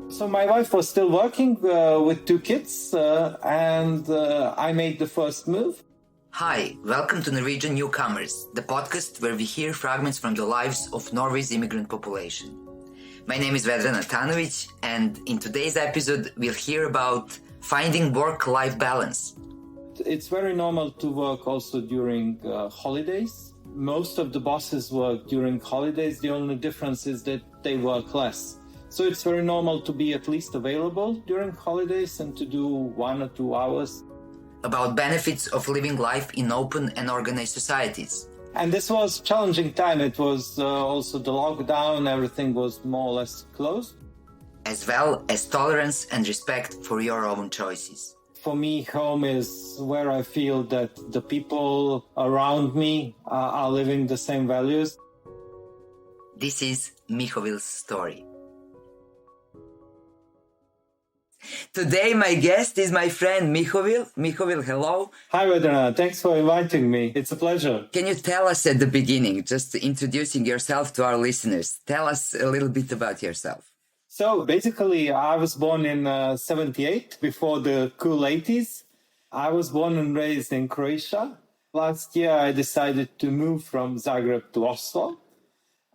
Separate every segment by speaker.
Speaker 1: So my wife was still working with 2 kids and I made the first move.
Speaker 2: Hi, welcome to Norwegian Newcomers, the podcast where we hear fragments from the lives of Norway's immigrant population. My name is Vedrana Tanovic, and in today's episode we'll hear about finding work-life balance.
Speaker 1: It's very normal to work also during holidays. Most of the bosses work during holidays. The only difference is that they work less. So it's very normal to be at least available during holidays and to do 1 or 2 hours.
Speaker 2: About benefits of living life in open and organized societies.
Speaker 1: And this was a challenging time. It was also the lockdown. Everything was more or less closed.
Speaker 2: As well as tolerance and respect for your own choices.
Speaker 1: For me, home is where I feel that the people around me are living the same values.
Speaker 2: This is Mihovil's story. Today, my guest is my friend Mihovil. Mihovil, hello.
Speaker 1: Hi, Vedrana. Thanks for inviting me. It's a pleasure.
Speaker 2: Can you tell us at the beginning, just introducing yourself to our listeners, tell us a little bit about yourself.
Speaker 1: So basically, I was born in 78, before the cool 80s. I was born and raised in Croatia. Last year, I decided to move from Zagreb to Oslo.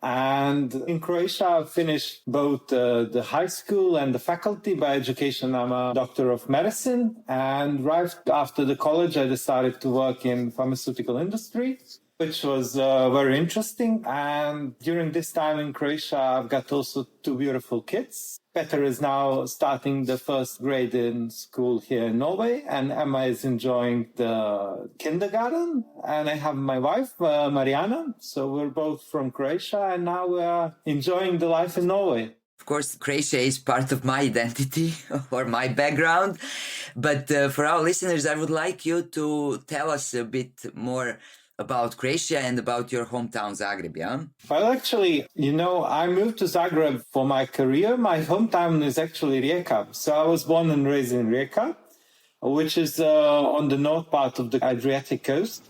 Speaker 1: And in Croatia, I finished both the high school and the faculty. By education, I'm a doctor of medicine. And right after the college, I decided to work in pharmaceutical industry, which was very interesting. And during this time in Croatia, I've got also 2 beautiful kids. Peter is now starting the 1st grade in school here in Norway, and Emma is enjoying the kindergarten. And I have my wife, Mariana. So we're both from Croatia, and now we're enjoying the life in Norway.
Speaker 2: Of course, Croatia is part of my identity or my background. But for our listeners, I would like you to tell us a bit more about Croatia and about your hometown, Zagreb, yeah?
Speaker 1: Well, actually, I moved to Zagreb for my career. My hometown is actually Rijeka. So I was born and raised in Rijeka, which is on the north part of the Adriatic coast.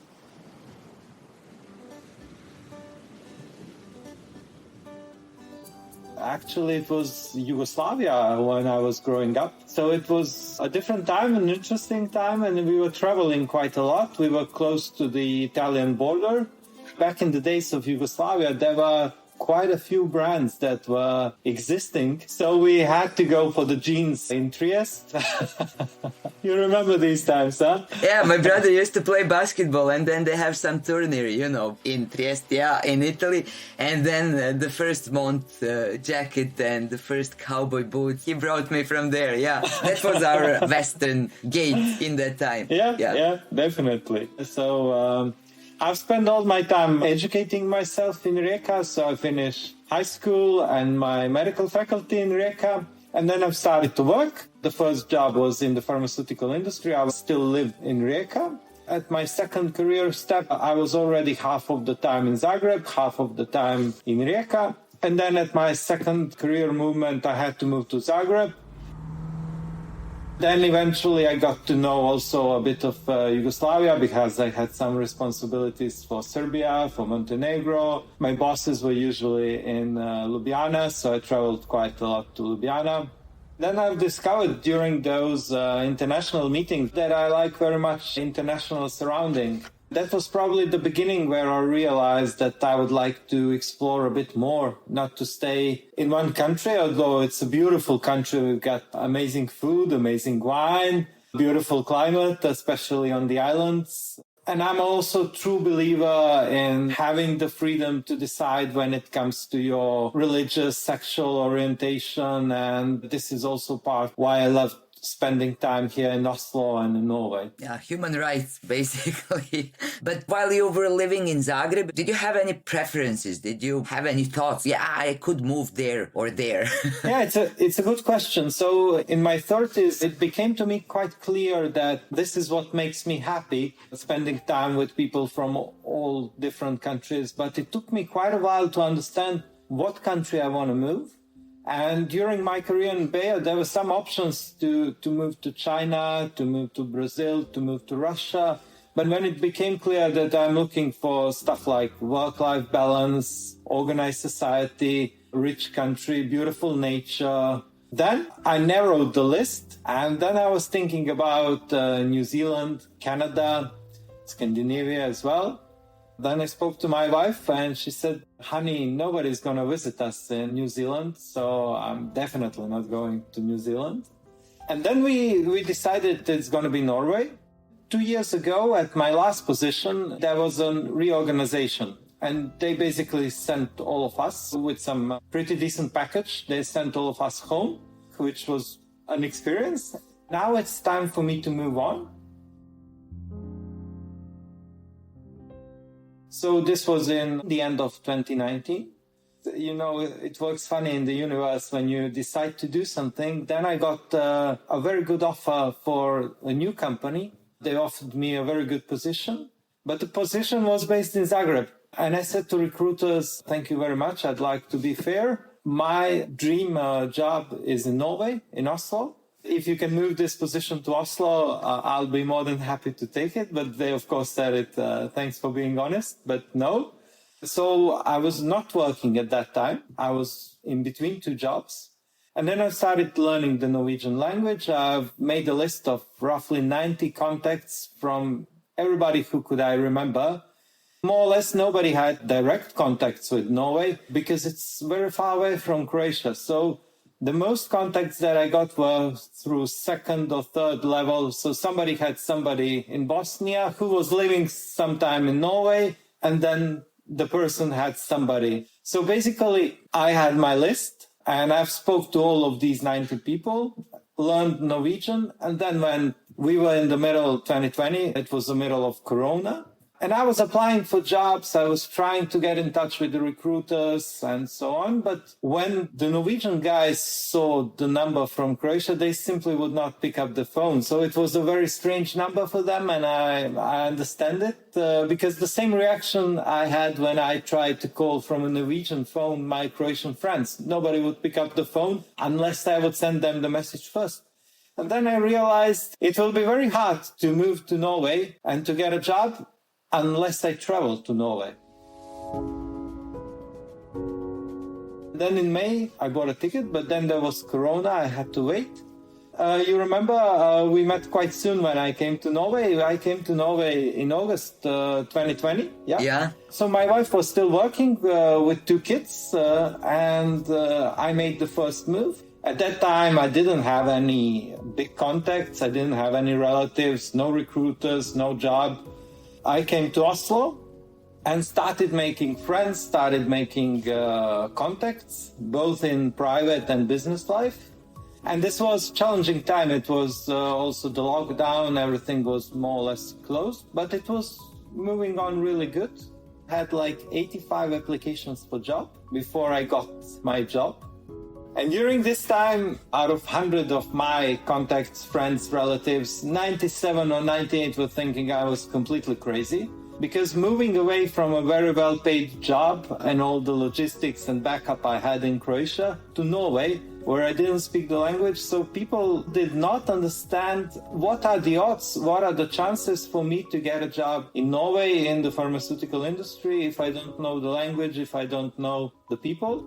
Speaker 1: Actually, it was Yugoslavia when I was growing up. So it was a different time, an interesting time, and we were traveling quite a lot. We were close to the Italian border. Back in the days of Yugoslavia, there were quite a few brands that were existing. So we had to go for the jeans in Trieste. You remember these times, huh?
Speaker 2: Yeah, my brother used to play basketball, and then they have some tournament, in Trieste, in Italy. And then the first month jacket and the first cowboy boots, he brought me from there, yeah. That was our Western gate in that time.
Speaker 1: Yeah, definitely. So I've spent all my time educating myself in Rijeka. So I finished high school and my medical faculty in Rijeka. And then I've started to work. The first job was in the pharmaceutical industry. I still lived in Rijeka. At my second career step, I was already half of the time in Zagreb, half of the time in Rijeka. And then at my second career movement, I had to move to Zagreb. Then eventually I got to know also a bit of Yugoslavia because I had some responsibilities for Serbia, for Montenegro. My bosses were usually in Ljubljana, so I traveled quite a lot to Ljubljana. Then I've discovered during those international meetings that I like very much international surrounding. That was probably the beginning where I realized that I would like to explore a bit more, not to stay in one country, although it's a beautiful country. We've got amazing food, amazing wine, beautiful climate, especially on the islands. And I'm also a true believer in having the freedom to decide when it comes to your religious, sexual orientation. And this is also part why I love spending time here in Oslo and in Norway.
Speaker 2: Yeah, human rights, basically. But while you were living in Zagreb, did you have any preferences? Did you have any thoughts? Yeah, I could move there or there.
Speaker 1: Yeah, it's a good question. So in my 30s, it became to me quite clear that this is what makes me happy, spending time with people from all different countries. But it took me quite a while to understand what country I want to move. And during my career in Bayer, there were some options to move to China, to move to Brazil, to move to Russia. But when it became clear that I'm looking for stuff like work-life balance, organized society, rich country, beautiful nature. Then I narrowed the list, and then I was thinking about New Zealand, Canada, Scandinavia as well. Then I spoke to my wife, and she said, honey, nobody's going to visit us in New Zealand, so I'm definitely not going to New Zealand. And then we decided it's going to be Norway. 2 years ago, at my last position, there was a reorganization. And they basically sent all of us with some pretty decent package. They sent all of us home, which was an experience. Now it's time for me to move on. So this was in the end of 2019. You know, it works funny in the universe when you decide to do something. Then I got a very good offer for a new company. They offered me a very good position, but the position was based in Zagreb. And I said to recruiters, thank you very much. I'd like to be fair. My dream job is in Norway, in Oslo. If you can move this position to Oslo, I'll be more than happy to take it. But they, of course, said it, thanks for being honest, but no. So I was not working at that time. I was in between two jobs. And then I started learning the Norwegian language. I've made a list of roughly 90 contacts from everybody who could I remember. More or less nobody had direct contacts with Norway because it's very far away from Croatia. So the most contacts that I got were through second or third level. So somebody had somebody in Bosnia who was living sometime in Norway, and then the person had somebody. So basically I had my list, and I've spoke to all of these 90 people, learned Norwegian. And then when we were in the middle of 2020, it was the middle of Corona. And I was applying for jobs. I was trying to get in touch with the recruiters and so on. But when the Norwegian guys saw the number from Croatia, they simply would not pick up the phone. So it was a very strange number for them. And I understand it because the same reaction I had when I tried to call from a Norwegian phone my Croatian friends. Nobody would pick up the phone unless I would send them the message first. And then I realized it will be very hard to move to Norway and to get a job unless I travel to Norway. Then in May, I bought a ticket, but then there was Corona. I had to wait. You remember we met quite soon when I came to Norway. I came to Norway in August 2020. Yeah. So my wife was still working with two kids, and I made the first move. At that time, I didn't have any big contacts. I didn't have any relatives, no recruiters, no job. I came to Oslo and started making friends, started making contacts, both in private and business life. And this was a challenging time. It was also the lockdown. Everything was more or less closed, but it was moving on really good. I had like 85 applications for job before I got my job. And during this time, out of 100 of my contacts, friends, relatives, 97 or 98 were thinking I was completely crazy. Because moving away from a very well-paid job and all the logistics and backup I had in Croatia to Norway, where I didn't speak the language, so people did not understand what are the odds, what are the chances for me to get a job in Norway in the pharmaceutical industry if I don't know the language, if I don't know the people.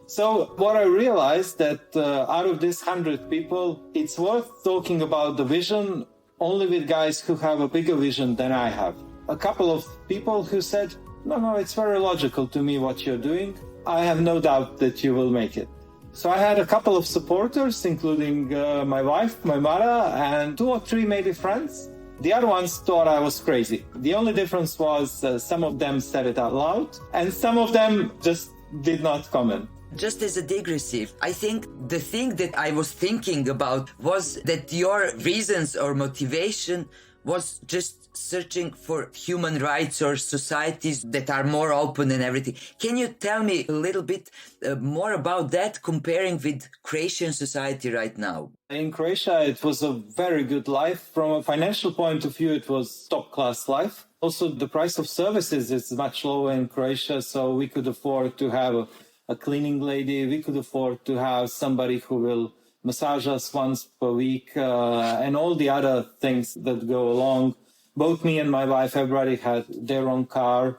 Speaker 1: So what I realized that out of this 100 people, it's worth talking about the vision only with guys who have a bigger vision than I have. A couple of people who said, no, it's very logical to me what you're doing. I have no doubt that you will make it. So I had a couple of supporters, including my wife, my mother, and 2 or 3 maybe friends. The other ones thought I was crazy. The only difference was some of them said it out loud, and some of them just did not comment.
Speaker 2: Just as a digressive, I think the thing that I was thinking about was that your reasons or motivation was just searching for human rights or societies that are more open and everything. Can you tell me a little bit more about that, comparing with Croatian society right now?
Speaker 1: In Croatia, it was a very good life. From a financial point of view, it was top-class life. Also, the price of services is much lower in Croatia, so we could afford to have a cleaning lady. We could afford to have somebody who will massage us once per week and all the other things that go along. Both me and my wife, everybody had their own car.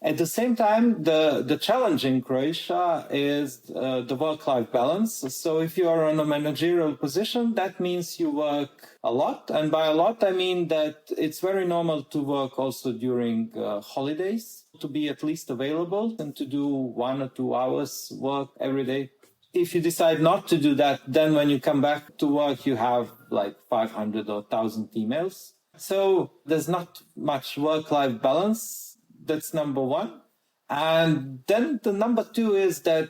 Speaker 1: At the same time, the challenge in Croatia is the work-life balance. So if you are in a managerial position, that means you work a lot. And by a lot, I mean that it's very normal to work also during holidays, to be at least available and to do 1 or 2 hours work every day. If you decide not to do that, then when you come back to work, you have like 500 or 1,000 emails. So there's not much work-life balance. That's number one. And then the number two is that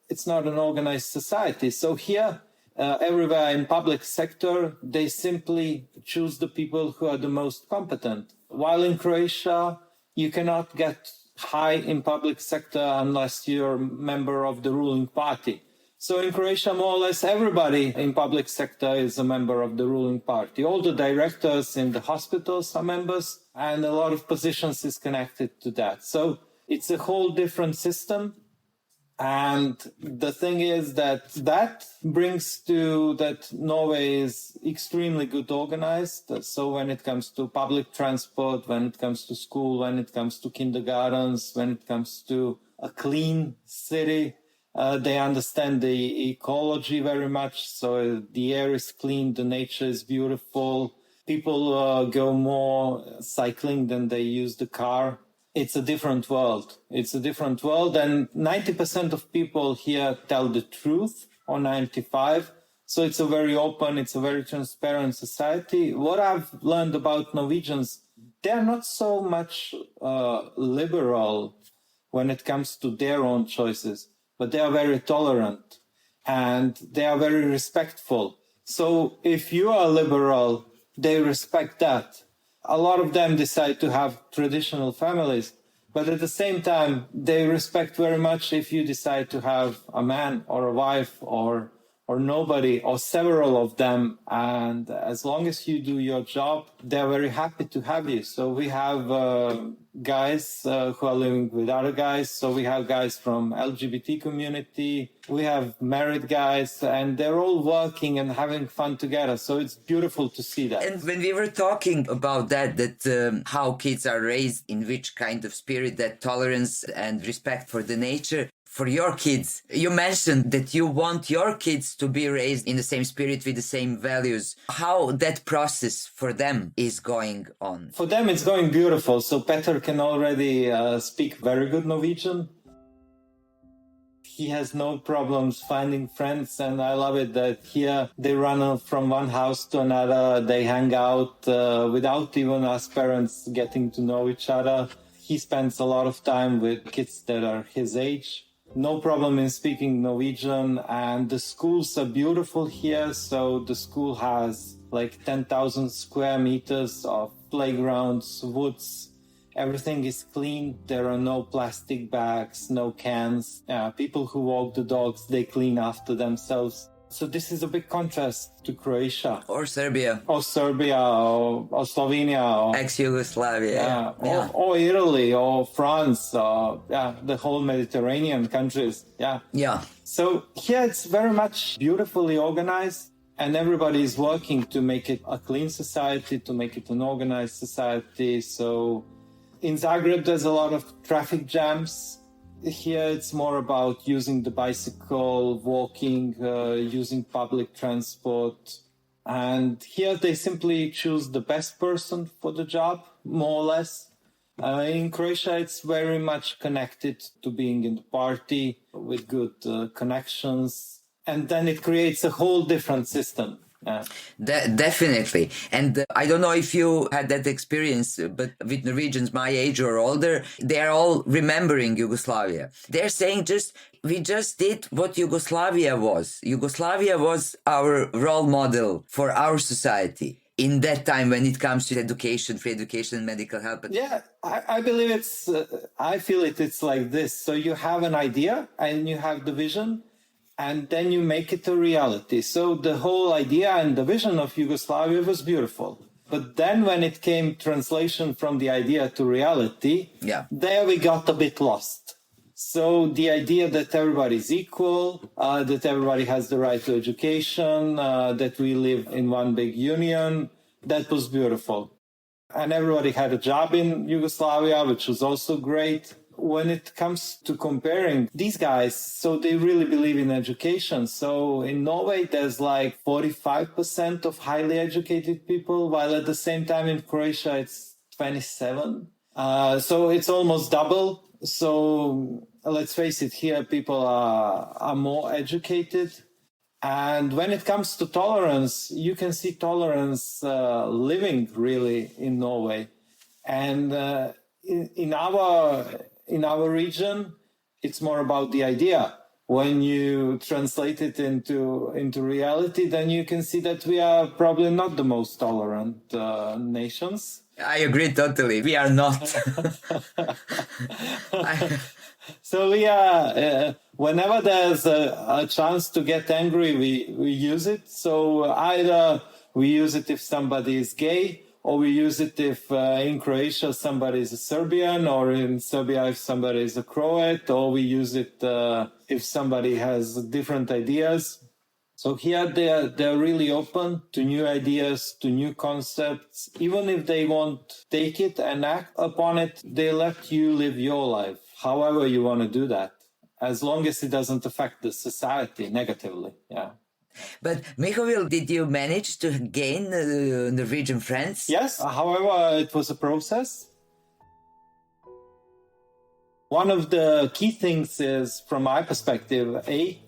Speaker 1: it's not an organized society. So here, everywhere in public sector, they simply choose the people who are the most competent. While in Croatia, you cannot get high in public sector unless you're a member of the ruling party. So in Croatia, more or less everybody in public sector is a member of the ruling party. All the directors in the hospitals are members, and a lot of positions is connected to that. So it's a whole different system. And the thing is that brings to that Norway is extremely good organized. So when it comes to public transport, when it comes to school, when it comes to kindergartens, when it comes to a clean city, they understand the ecology very much. So the air is clean, the nature is beautiful. People go more cycling than they use the car. It's a different world. It's a different world. And 90% of people here tell the truth, or 95%. So it's a very open, it's a very transparent society. What I've learned about Norwegians, they're not so much liberal when it comes to their own choices, but they are very tolerant and they are very respectful. So if you are liberal, they respect that. A lot of them decide to have traditional families, but at the same time, they respect very much if you decide to have a man or a wife or nobody or several of them. And as long as you do your job, they're very happy to have you. So we have guys who are living with other guys. So we have guys from LGBT community. We have married guys, and they're all working and having fun together. So it's beautiful to see that.
Speaker 2: And when we were talking about that how kids are raised, in which kind of spirit, that tolerance and respect for the nature, for your kids, you mentioned that you want your kids to be raised in the same spirit with the same values. How that process for them is going on?
Speaker 1: For them, it's going beautiful. So Peter can already speak very good Norwegian. He has no problems finding friends, and I love it that here they run from one house to another. They hang out without even us parents getting to know each other. He spends a lot of time with kids that are his age. No problem in speaking Norwegian, and the schools are beautiful here. So the school has like 10,000 square meters of playgrounds, woods. Everything is clean. There are no plastic bags, no cans. People who walk the dogs, they clean after themselves. So this is a big contrast to Croatia.
Speaker 2: Or Serbia.
Speaker 1: Or Serbia, or Slovenia. Or
Speaker 2: ex-Yugoslavia.
Speaker 1: Or Italy, or France, the whole Mediterranean countries.
Speaker 2: Yeah.
Speaker 1: So here it's very much beautifully organized, and everybody is working to make it a clean society, to make it an organized society. So in Zagreb, there's a lot of traffic jams. Here, it's more about using the bicycle, walking, using public transport. And here, they simply choose the best person for the job, more or less. In Croatia, it's very much connected to being in the party with good connections. And then it creates a whole different system.
Speaker 2: Definitely. And I don't know if you had that experience, but with Norwegians my age or older, they're all remembering Yugoslavia. They're saying we just did what Yugoslavia was. Yugoslavia was our role model for our society in that time when it comes to education, free education, and medical help.
Speaker 1: Yeah, I believe I feel it's like this. So you have an idea and you have the vision, and then you make it a reality. So the whole idea and the vision of Yugoslavia was beautiful. But then when it came translation from the idea to reality, there we got a bit lost. So the idea that everybody's equal, that everybody has the right to education, that we live in one big union, that was beautiful. and everybody had a job in Yugoslavia, which was also great. When it comes to comparing these guys, so they really believe in education. So in Norway, there's like 45% of highly educated people, while at the same time in Croatia, it's 27. So it's almost double. So let's face it, here people are more educated. And when it comes to tolerance, you can see tolerance living really in Norway. And in our region, it's more about the idea. When you translate it into reality, then you can see that we are probably not the most tolerant nations.
Speaker 2: I agree totally. We are not.
Speaker 1: So we are, whenever there's a chance to get angry, we use it. So either we use it if somebody is gay, or we use it if in Croatia somebody is a Serbian, or in Serbia if somebody is a Croat, or we use it if somebody has different ideas. So here they're really open to new ideas, to new concepts. Even if they won't take it and act upon it, they let you live your life, however you want to do that, as long as it doesn't affect the society negatively. Yeah.
Speaker 2: But Mihovil, did you manage to gain Norwegian friends?
Speaker 1: Yes, however, it was a process. One of the key things is, from my perspective,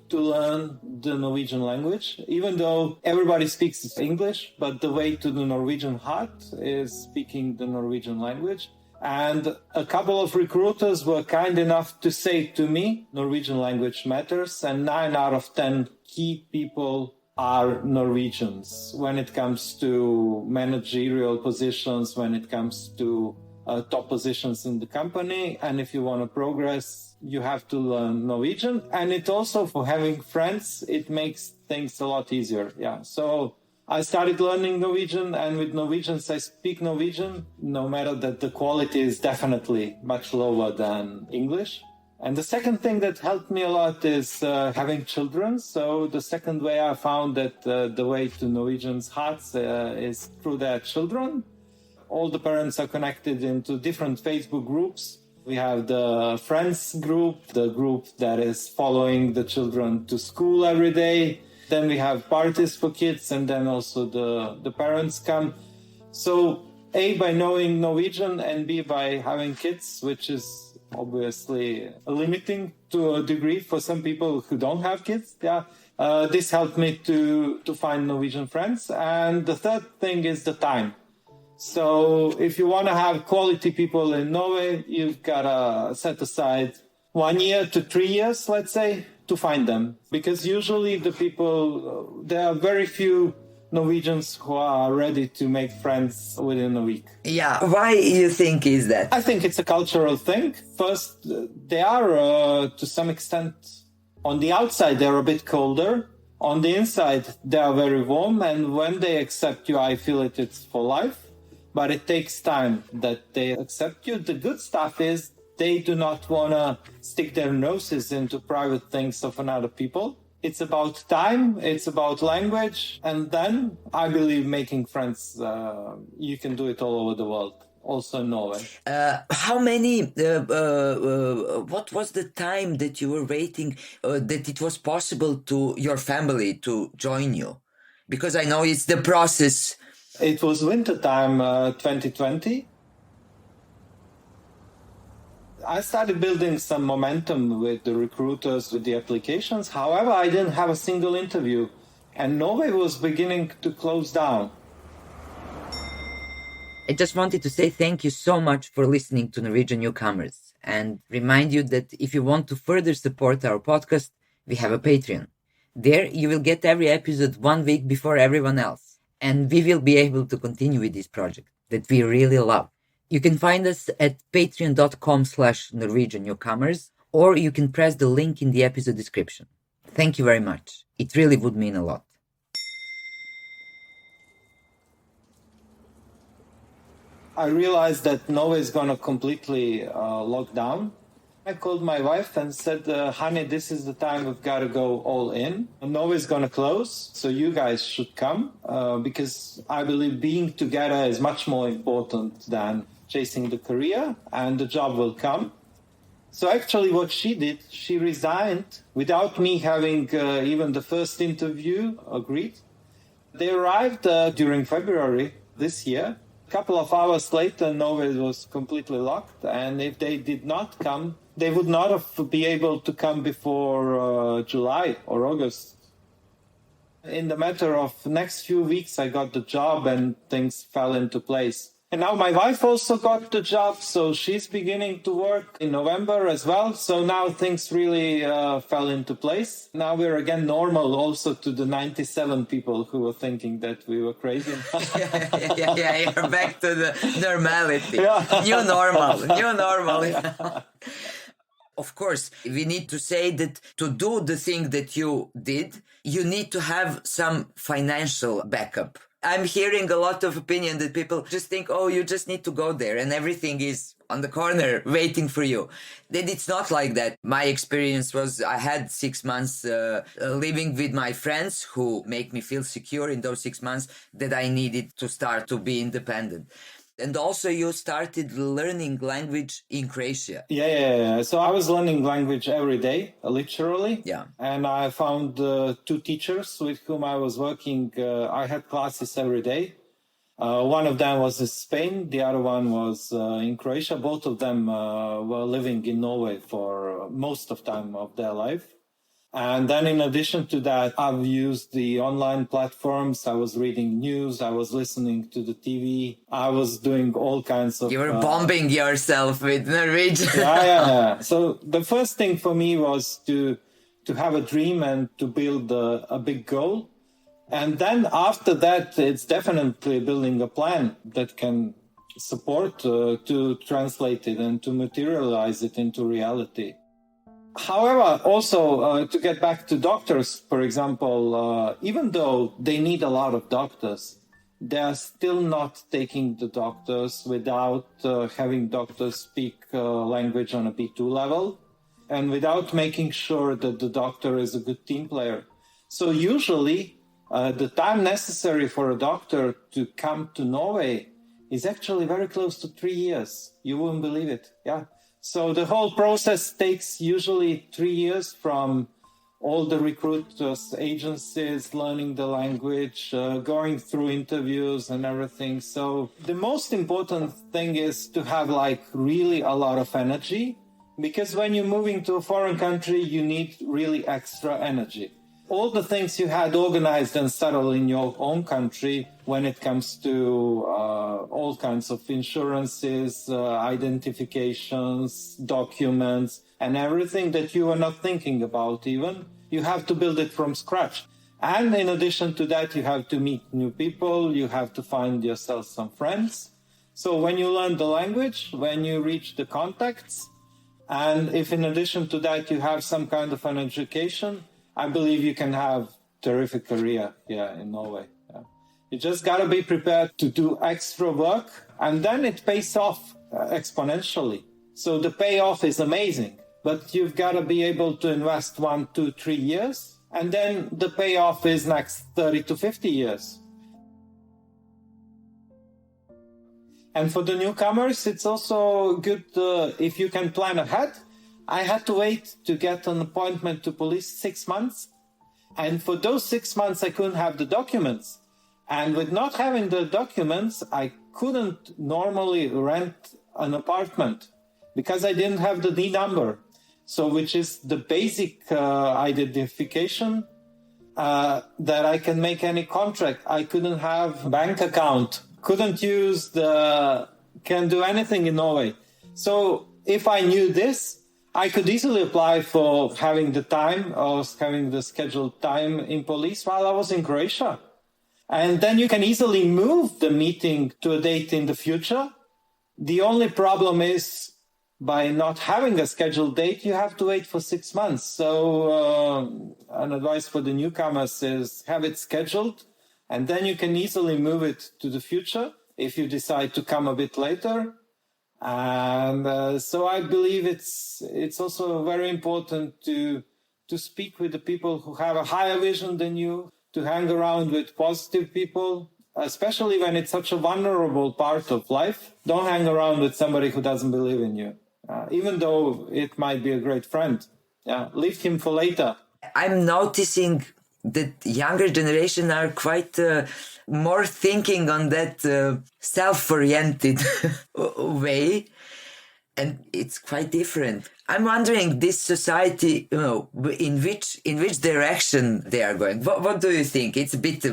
Speaker 1: to learn the Norwegian language, even though everybody speaks English, but the way to the Norwegian heart is speaking the Norwegian language. And a couple of recruiters were kind enough to say to me, Norwegian language matters, and 9 out of 10 key people are Norwegians when it comes to managerial positions, when it comes to top positions in the company. And if you want to progress, you have to learn Norwegian. And it also, for having friends, it makes things a lot easier. Yeah. So I started learning Norwegian, and with Norwegians, I speak Norwegian, no matter that the quality is definitely much lower than English. And the second thing that helped me a lot is having children. So the second way I found that the way to Norwegians' hearts is through their children. All the parents are connected into different Facebook groups. We have the friends group, the group that is following the children to school every day. Then we have parties for kids, and then also the parents come. So A, by knowing Norwegian, and B, by having kids, which is obviously limiting to a degree for some people who don't have kids. Yeah, this helped me to find Norwegian friends. And the third thing is the time. So if you want to have quality people in Norway, you've got to set aside 1 year to 3 years, let's say, to find them. Because usually the people, there are very few Norwegians who are ready to make friends within a week.
Speaker 2: Yeah, why you think is that?
Speaker 1: I think it's a cultural thing. First, they are, to some extent, on the outside, they're a bit colder. On the inside, they are very warm. And when they accept you, I feel it's for life. But it takes time that they accept you. The good stuff is they do not want to stick their noses into private things of another people. It's about time, it's about language, and then I believe making friends, you can do it all over the world, also in Norway.
Speaker 2: How many, what was the time that you were waiting, that it was possible to your family to join you? Because I know it's the process.
Speaker 1: It was wintertime 2020. I started building some momentum with the recruiters, with the applications. However, I didn't have a single interview, and Norway was beginning to close down.
Speaker 2: I just wanted to say thank you so much for listening to Norwegian Newcomers, and remind you that if you want to further support our podcast, we have a Patreon. There you will get every episode 1 week before everyone else, and we will be able to continue with this project that we really love. You can find us at patreon.com/Norwegian Newcomers, or you can press the link in the episode description. Thank you very much. It really would mean a lot.
Speaker 1: I realized that Norway is going to completely lock down. I called my wife and said, honey, this is the time we've got to go all in. Nova's going to close, so you guys should come because I believe being together is much more important than chasing the career, and the job will come. So actually what she did, she resigned without me having even the first interview agreed. They arrived during February this year. A couple of hours later, Nova was completely locked, and if they did not come, they would not have been able to come before July or August. In the matter of next few weeks, I got the job and things fell into place. And now my wife also got the job, so she's beginning to work in November as well. So now things really fell into place. Now we're again normal also to the 97 people who were thinking that we were crazy.
Speaker 2: yeah, you're back to the normality.
Speaker 1: Yeah.
Speaker 2: New normal. Yeah. Of course, we need to say that to do the thing that you did, you need to have some financial backup. I'm hearing a lot of opinion that people just think, oh, you just need to go there and everything is on the corner waiting for you. Then it's not like that. My experience was I had 6 months living with my friends who make me feel secure in those 6 months that I needed to start to be independent. And also you started learning language in Croatia.
Speaker 1: Yeah. So I was learning language every day, literally.
Speaker 2: Yeah.
Speaker 1: And I found 2 teachers with whom I was working. I had classes every day. One of them was in Spain. The other one was in Croatia. Both of them were living in Norway for most of time of their life. And then in addition to that, I've used the online platforms. I was reading news. I was listening to the TV. I was doing all kinds of...
Speaker 2: You were bombing yourself with Norwegian.
Speaker 1: Yeah. So the first thing for me was to have a dream and to build a big goal. And then after that, it's definitely building a plan that can support to translate it and to materialize it into reality. However, also to get back to doctors, for example, even though they need a lot of doctors, they are still not taking the doctors without having doctors speak language on a B2 level and without making sure that the doctor is a good team player. So usually the time necessary for a doctor to come to Norway is actually very close to 3 years. You wouldn't believe it. Yeah. So the whole process takes usually 3 years from all the recruiters, agencies, learning the language, going through interviews and everything. So the most important thing is to have like really a lot of energy, because when you're moving to a foreign country, you need really extra energy. All the things you had organized and settled in your own country when it comes to all kinds of insurances, identifications, documents, and everything that you were not thinking about even, you have to build it from scratch. And in addition to that, you have to meet new people, you have to find yourself some friends. So when you learn the language, when you reach the contacts, and if in addition to that you have some kind of an education, I believe you can have terrific career in Norway. Yeah. You just got to be prepared to do extra work, and then it pays off exponentially. So the payoff is amazing, but you've got to be able to invest 1, 2, 3 years, and then the payoff is next 30 to 50 years. And for the newcomers, it's also good if you can plan ahead. I had to wait to get an appointment to police 6 months. And for those 6 months, I couldn't have the documents. And with not having the documents, I couldn't normally rent an apartment because I didn't have the D number. So which is the basic identification that I can make any contract. I couldn't have bank account, couldn't can do anything in Norway. So if I knew this, I could easily apply for having the time or having the scheduled time in police while I was in Croatia. And then you can easily move the meeting to a date in the future. The only problem is by not having a scheduled date, you have to wait for 6 months. So an advice for the newcomers is have it scheduled, and then you can easily move it to the future if you decide to come a bit later. And so I believe it's also very important to speak with the people who have a higher vision than you, to hang around with positive people, especially when it's such a vulnerable part of life. Don't hang around with somebody who doesn't believe in you, even though it might be a great friend. Yeah, leave him for later.
Speaker 2: I'm noticing that younger generation are quite more thinking on that self-oriented way, and it's quite different. I'm wondering, this society, in which direction they are going. What do you think? It's a bit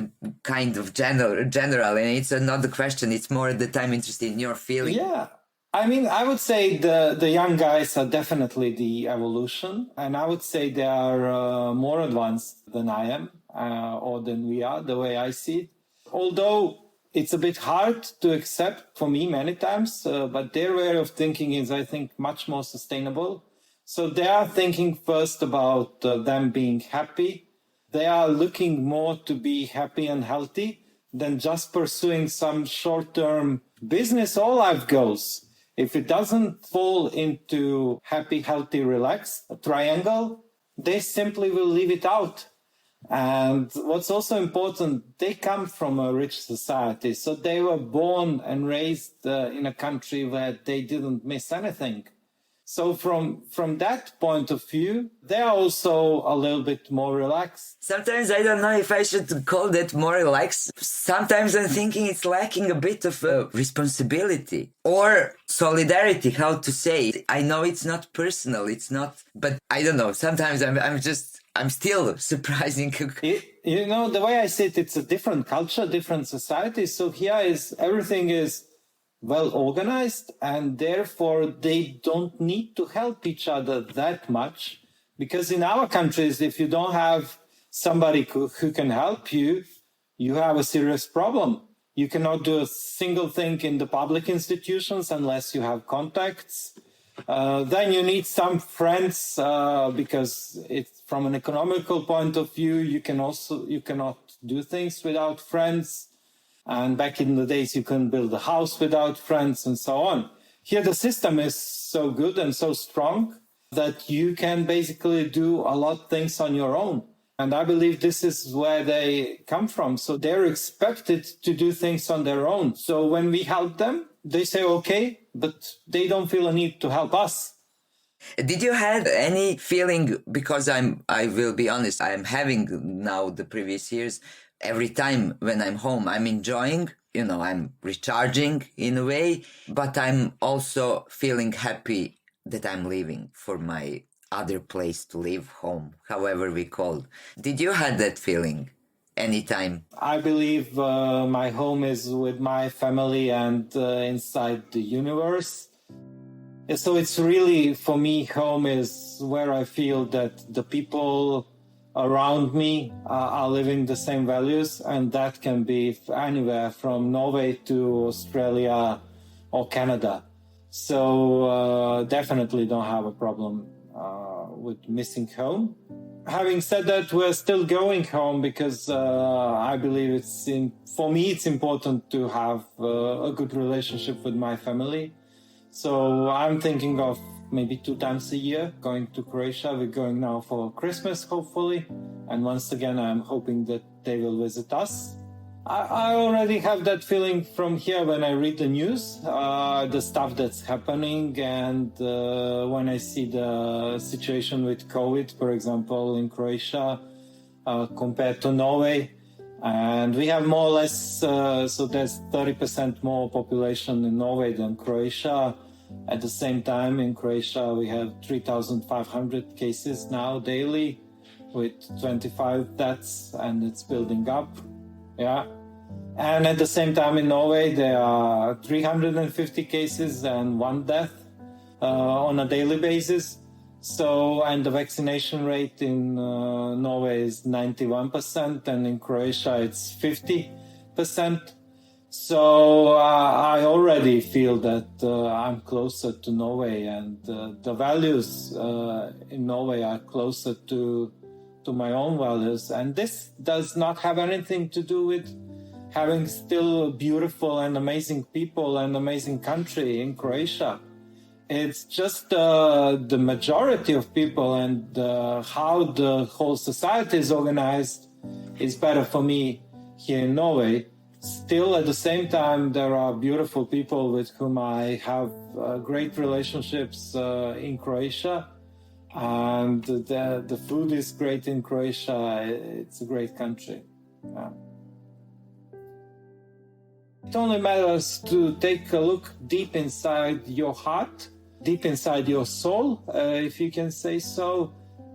Speaker 2: kind of general, and it's another question. It's more that I'm interested in your feeling.
Speaker 1: Yeah. I mean, I would say the young guys are definitely the evolution, and I would say they are more advanced than I am, or than we are, the way I see it. Although it's a bit hard to accept for me many times, but their way of thinking is, I think, much more sustainable. So they are thinking first about them being happy. They are looking more to be happy and healthy than just pursuing some short-term business or life goals. If it doesn't fall into happy, healthy, relaxed triangle, they simply will leave it out. And what's also important, they come from a rich society. So they were born and raised in a country where they didn't miss anything. So from that point of view, they are also a little bit more relaxed.
Speaker 2: Sometimes I don't know if I should call that more relaxed. Sometimes I'm thinking it's lacking a bit of responsibility or solidarity, how to say it. I know it's not personal, it's not, but I don't know. Sometimes I'm still surprising.
Speaker 1: The way I see it, it's a different culture, different society. So here everything is well organized, and therefore they don't need to help each other that much. Because in our countries, if you don't have somebody who can help you, you have a serious problem. You cannot do a single thing in the public institutions unless you have contacts. Then you need some friends, because it's from an economical point of view, you cannot do things without friends. And back in the days, you couldn't build a house without friends and so on. Here, the system is so good and so strong that you can basically do a lot of things on your own. And I believe this is where they come from. So they're expected to do things on their own. So when we help them, they say, okay, but they don't feel a need to help us.
Speaker 2: Did you have any feeling, because I will be honest, I'm having now the previous years, every time when I'm home, I'm enjoying, I'm recharging in a way, but I'm also feeling happy that I'm leaving for my other place to live, home, however we call. Did you have that feeling anytime?
Speaker 1: I believe my home is with my family and inside the universe. So it's really, for me, home is where I feel that the people around me are living the same values, and that can be anywhere from Norway to Australia or Canada. So definitely don't have a problem with missing home. Having said that, we're still going home because I believe for me it's important to have a good relationship with my family. So I'm thinking of maybe 2 times a year going to Croatia. We're going now for Christmas, hopefully. And once again, I'm hoping that they will visit us. I already have that feeling from here when I read the news, the stuff that's happening. And when I see the situation with COVID, for example, in Croatia, compared to Norway. And we have more or less, so there's 30% more population in Norway than Croatia. At the same time, in Croatia, we have 3,500 cases now daily with 25 deaths, and it's building up. Yeah. And at the same time in Norway, there are 350 cases and 1 death on a daily basis. So, and the vaccination rate in Norway is 91%, and in Croatia it's 50%. So I already feel that I'm closer to Norway, and the values in Norway are closer to my own values. And this does not have anything to do with having still beautiful and amazing people and amazing country in Croatia. It's just the majority of people and how the whole society is organized is better for me here in Norway. Still, at the same time, there are beautiful people with whom I have great relationships in Croatia. And the food is great in Croatia. It's a great country. Yeah. It only matters to take a look deep inside your heart, deep inside your soul, if you can say so,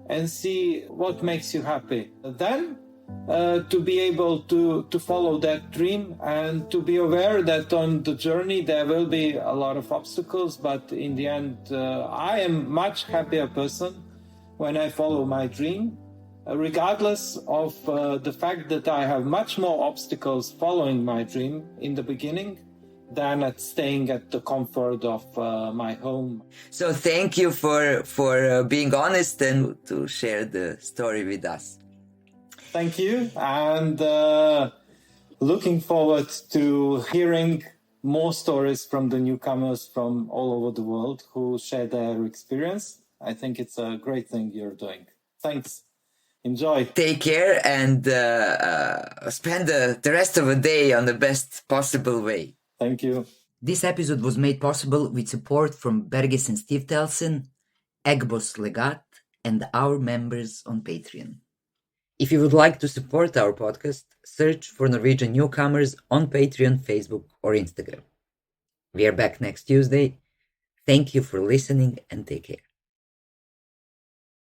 Speaker 1: and see what makes you happy. Then to be able to follow that dream and to be aware that on the journey there will be a lot of obstacles, but in the end I am much happier person when I follow my dream, regardless of the fact that I have much more obstacles following my dream in the beginning than at staying at the comfort of my home.
Speaker 2: So thank you for being honest and to share the story with us.
Speaker 1: Thank you, and looking forward to hearing more stories from the newcomers from all over the world who share their experience. I think it's a great thing you're doing. Thanks. Enjoy.
Speaker 2: Take care and spend the rest of the day on the best possible way.
Speaker 1: Thank you.
Speaker 3: This episode was made possible with support from Bergesenstiftelsen, Eckbos Legat, and our members on Patreon. If you would like to support our podcast, search for Norwegian Newcomers on Patreon, Facebook, or Instagram. We are back next Tuesday. Thank you for listening and take care.